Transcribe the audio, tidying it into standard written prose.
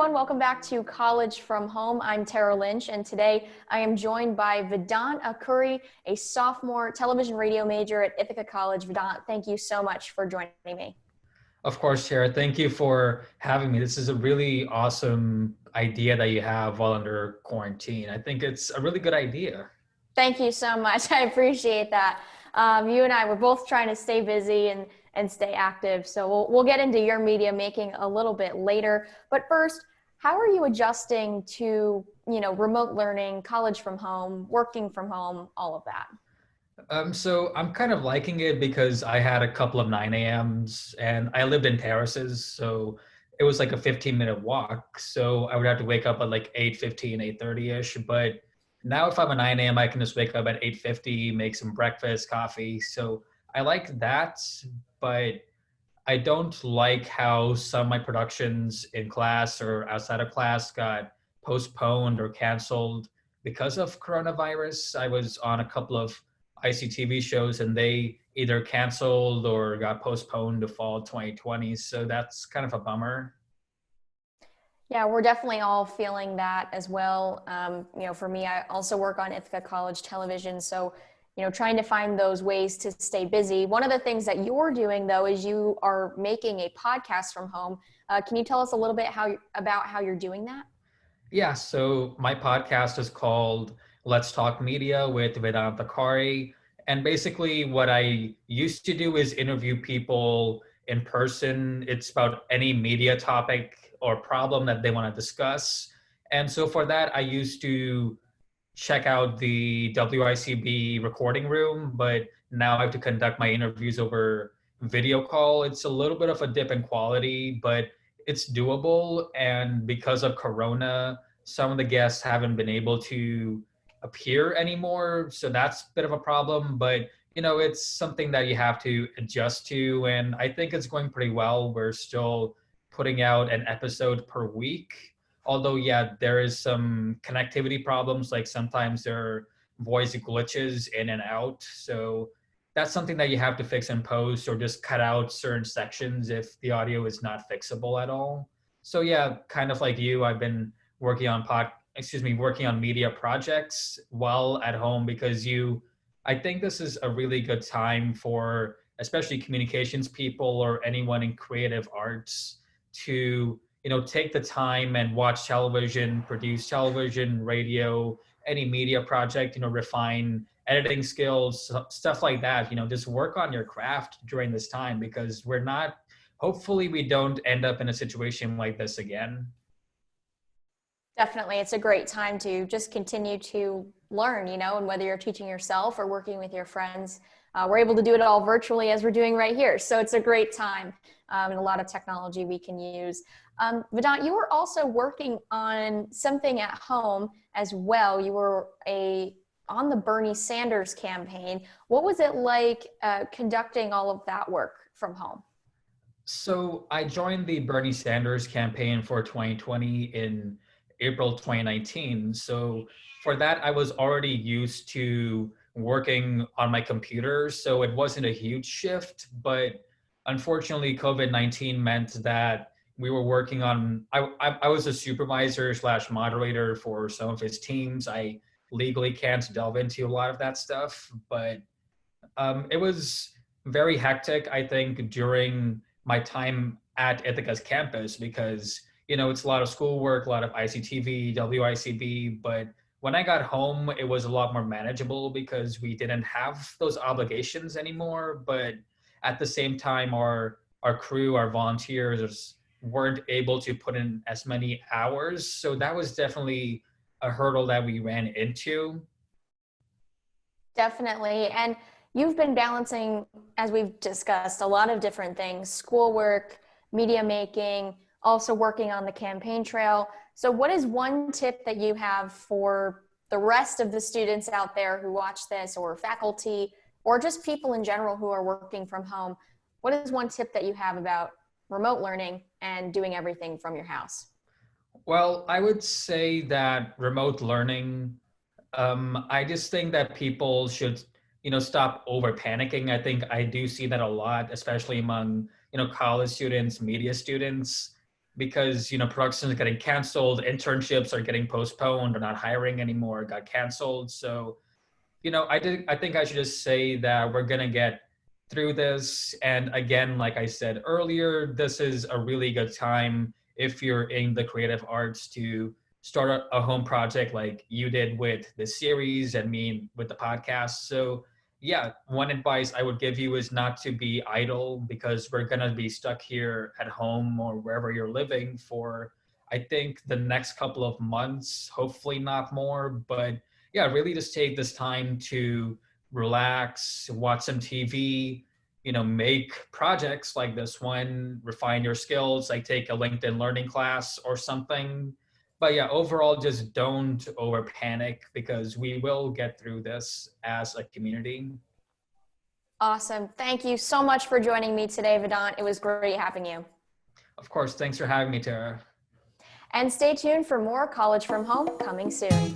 everyone. Welcome back to College from Home. I'm Tara Lynch, and today I am joined by Vedant Akhauri, a sophomore television radio major at Ithaca College. Vedant, thank you so much for joining me. Of course, Tara. Thank you for having me. This is a really awesome idea that you have while under quarantine. I think it's a really good idea. Thank you so much. I appreciate that. You and I were both trying to stay busy and stay active. So we'll get into your media making a little bit later. But first, how are you adjusting to, remote learning, college from home, working from home, all of that? So I'm kind of liking it because I had a couple of 9 a.m.s and I lived in terraces. So it was like a 15-minute walk. So I would have to wake up at like 8:15, 8:30-ish. But now if I'm a 9 a.m., I can just wake up at 8:50, make some breakfast, coffee. So I like that, but I don't like how some of my productions in class or outside of class got postponed or canceled because of coronavirus. I was on a couple of ICTV shows and they either canceled or got postponed to fall 2020. So that's kind of a bummer. Yeah, we're definitely all feeling that as well. For me, I also work on Ithaca College Television, so trying to find those ways to stay busy. One of the things that you're doing, though, is you are making a podcast from home. Can you tell us a little bit about how you're doing that? Yeah, so my podcast is called Let's Talk Media with Vedant Akhauri. And basically, what I used to do is interview people in person. It's about any media topic or problem that they want to discuss. And so for that, I used to check out the WICB recording room, but now I have to conduct my interviews over video call. It's a little bit of a dip in quality, but it's doable. And because of Corona, some of the guests haven't been able to appear anymore. So that's a bit of a problem, but it's something that you have to adjust to. And I think it's going pretty well. We're still putting out an episode per week. Although, yeah, there is some connectivity problems. Like sometimes there are voice glitches in and out. So that's something that you have to fix in post or just cut out certain sections if the audio is not fixable at all. So yeah, kind of like you, I've been working on working on media projects while at home because I think this is a really good time for especially communications people or anyone in creative arts to take the time and watch television, produce television, radio, any media project, refine editing skills, stuff like that. Just work on your craft during this time because hopefully we don't end up in a situation like this again. Definitely. It's a great time to just continue to learn, and whether you're teaching yourself or working with your friends, we're able to do it all virtually as we're doing right here. So it's a great time and a lot of technology we can use. Vedant, you were also working on something at home as well. You were on the Bernie Sanders campaign. What was it like conducting all of that work from home? So I joined the Bernie Sanders campaign for 2020 in April 2019. So for that, I was already used to working on my computer. So it wasn't a huge shift, but unfortunately, COVID-19 meant that we were working on, I was a supervisor slash moderator for some of his teams. I legally can't delve into a lot of that stuff, but it was very hectic, I think, during my time at Ithaca's campus because, it's a lot of schoolwork, a lot of ICTV, WICB, but when I got home, it was a lot more manageable because we didn't have those obligations anymore. But at the same time, our crew, our volunteers weren't able to put in as many hours. So that was definitely a hurdle that we ran into. Definitely. And you've been balancing, as we've discussed, a lot of different things: schoolwork, media making, also working on the campaign trail. So what is one tip that you have for the rest of the students out there who watch this, or faculty, or just people in general who are working from home? What is one tip that you have about remote learning and doing everything from your house? Well, I would say that remote learning, I just think that people should, stop over panicking. I think I do see that a lot, especially among, college students, media students. because, production is getting canceled, internships are getting postponed, they're not hiring anymore, got canceled. So, I think I should just say that we're going to get through this. And again, like I said earlier, this is a really good time if you're in the creative arts to start a home project like you did with the series and me with the podcast. So yeah, one advice I would give you is not to be idle, because we're going to be stuck here at home or wherever you're living for, I think, the next couple of months, hopefully not more. But yeah, really just take this time to relax, watch some TV, make projects like this one, refine your skills, like take a LinkedIn learning class or something. But yeah, overall, just don't over panic, because we will get through this as a community. Awesome. Thank you so much for joining me today, Vedant. It was great having you. Of course. Thanks for having me, Tara. And stay tuned for more College from Home coming soon.